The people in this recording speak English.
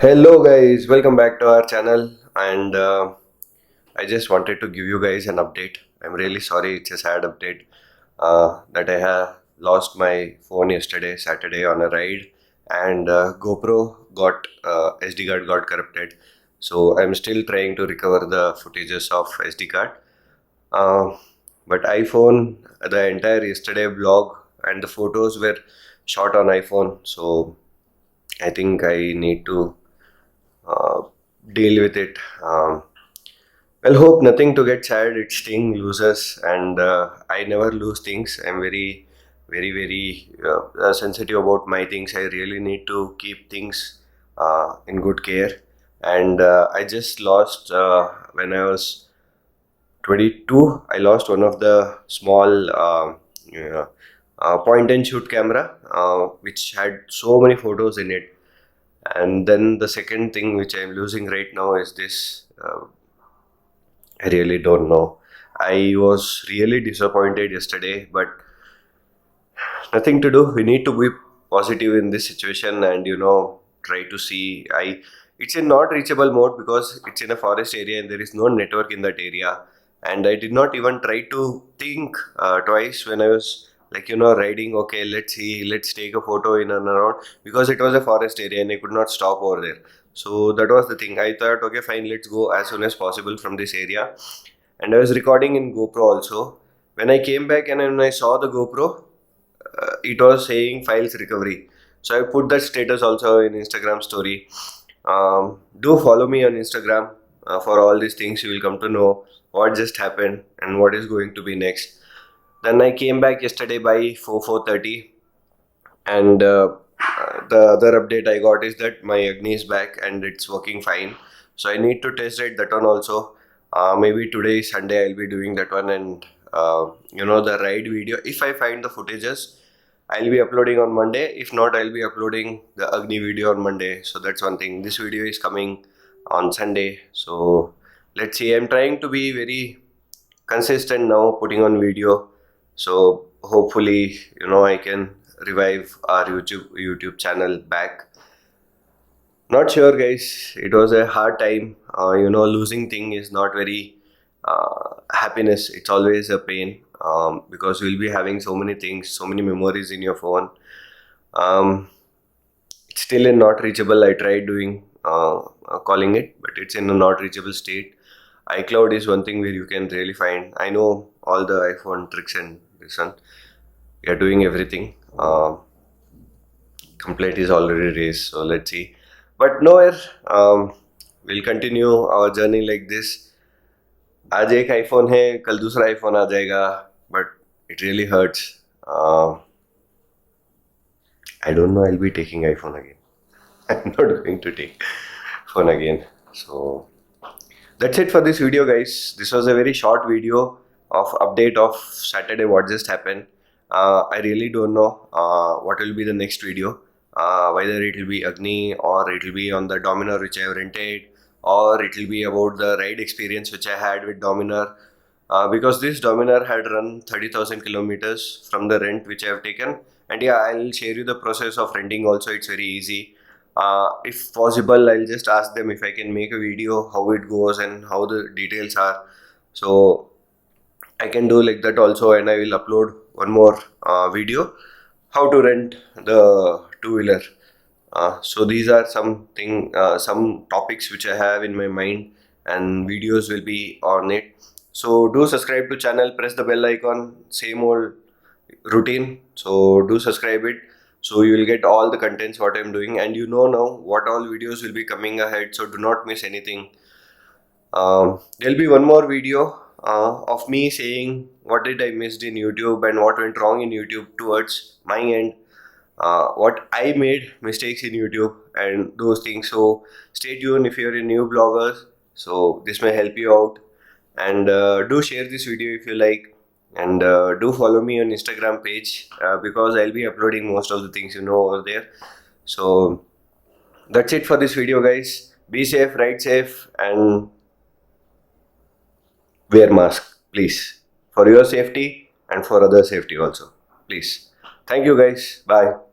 Hello guys, welcome back to our channel and I just wanted to give you guys an update. I'm really sorry, it's a sad update that I have lost my phone yesterday, Saturday on a ride, and GoPro got SD card got corrupted. So I'm still trying to recover the footages of SD card. Uh, but iPhone, the entire yesterday vlog and the photos were shot on iPhone. So I think I need to uh, deal with it. Well, hope nothing to get sad. It's staying losers, and I never lose things. I'm very sensitive about my things. I really need to keep things in good care. And I just lost when I was 22. I lost one of the small point and shoot camera, which had so many photos in it. And then the second thing which I'm losing right now is this. I really don't know. I was really disappointed yesterday, but nothing to do. We need to be positive in this situation and try to see. It's in not reachable mode because it's in a forest area and there is no network in that area. And I did not even try to think twice when I was riding. Okay, let's see, let's take a photo in and around because it was a forest area and I could not stop over there. So that was the thing. I thought, okay, fine, let's go as soon as possible from this area. And I was recording in GoPro also. When I came back and when I saw the GoPro, it was saying files recovery. So I put that status also in Instagram story. Do follow me on Instagram for all these things. You will come to know what just happened and what is going to be next. Then I came back yesterday by 4:30, and the other update I got is that my Agni is back and it's working fine. So I need to test ride that one also. Maybe today Sunday I'll be doing that one, and the ride video. If I find the footages, I'll be uploading on Monday. If not, I'll be uploading the Agni video on Monday. So that's one thing. This video is coming on Sunday. So let's see. I'm trying to be very consistent now, putting on video. So hopefully, I can revive our YouTube channel back. Not sure, guys. It was a hard time. Losing thing is not very happiness. It's always a pain because you'll be having so many things, so many memories in your phone. Um, it's still in not reachable. I tried doing calling it, but it's in a not reachable state. iCloud is one thing where you can really find. I know all the iPhone tricks and this one. You're doing everything. Complete is already raised, so let's see. But nowhere. We'll continue our journey like this. आज एक iPhone है, कल दूसरा iPhone आ जाएगा, but it really hurts. I don't know. I'll be taking iPhone again. I'm not going to take phone again. So that's it for this video, guys. This was a very short video of update of Saturday what just happened. I really don't know what will be the next video. Whether it will be Agni or it will be on the Dominar which I have rented, or it will be about the ride experience which I had with Dominar. Because this Dominar had run 30,000 kilometers from the rent which I have taken. And yeah, I'll share you the process of renting also. It's very easy. If possible, I'll just ask them if I can make a video how it goes and how the details are. So I can do like that also, and I will upload one more video how to rent the two-wheeler. So these are some topics which I have in my mind, and videos will be on it. So do subscribe to channel, press the bell icon, same old routine. So do subscribe it, so you will get all the contents what I'm doing, and now what all videos will be coming ahead. So do not miss anything. There'll be one more video of me saying what did I missed in YouTube and what went wrong in YouTube towards my end. What I made mistakes in YouTube and those things. So stay tuned if you're a new blogger. So this may help you out, and do share this video if you like, and do follow me on Instagram page because I'll be uploading most of the things over there. So that's it for this video, guys. Be safe, ride safe, and wear mask, please, for your safety and for other safety also, please. Thank you, guys. Bye.